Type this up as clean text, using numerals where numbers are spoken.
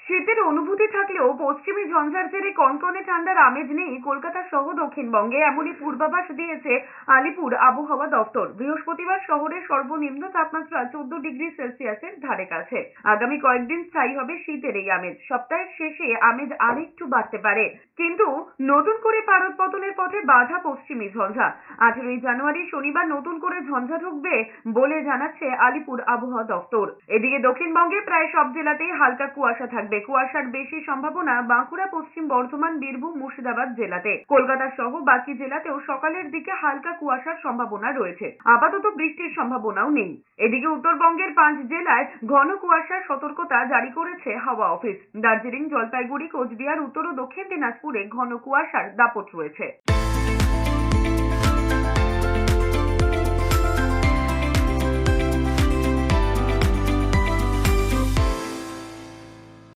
শীতের অনুভূতি থাকলেও পশ্চিমী ঝঞ্ঝার জেরে কনকনে ঠান্ডার আমেজ নেই কলকাতা সহ দক্ষিণবঙ্গে, এমনই পূর্বাভাস দিয়েছে আলিপুর আবহাওয়া দফতর। বৃহস্পতিবার শহরের সর্বনিম্ন তাপমাত্রা 14 ডিগ্রি সেলসিয়াসের ধারে কাছে। আগামী কয়েকদিন স্থায়ী হবে শীতের এই আমেজ। সপ্তাহের শেষে আমেজ আরেকটু বাড়তে পারে, কিন্তু নতুন করে পারদ পতনের পথে বাধা পশ্চিমী ঝঞ্ঝা। 18ই জানুয়ারি শনিবার নতুন করে ঝঞ্ঝা ঢুকবে বলে জানাচ্ছে আলিপুর আবহাওয়া দফতর। এদিকে দক্ষিণবঙ্গে প্রায় সব জেলাতেই হালকা কুয়াশা থাকবে। কুয়াশার বেশি সম্ভাবনা বাঁকুড়া, পশ্চিম বর্ধমান, বীরভূম, মুর্শিদাবাদ জেলাতে। কলকাতা সহ বাকি জেলাতেও সকালের দিকে হালকা কুয়াশার সম্ভাবনা রয়েছে। আপাতত বৃষ্টির সম্ভাবনাও নেই। এদিকে উত্তরবঙ্গের 5 জেলায় ঘন কুয়াশার সতর্কতা জারি করেছে হাওয়া অফিস। দার্জিলিং, জলপাইগুড়ি, কোচবিহার, উত্তর ও দক্ষিণ দিনাজপুরে ঘন কুয়াশার দাপট রয়েছে।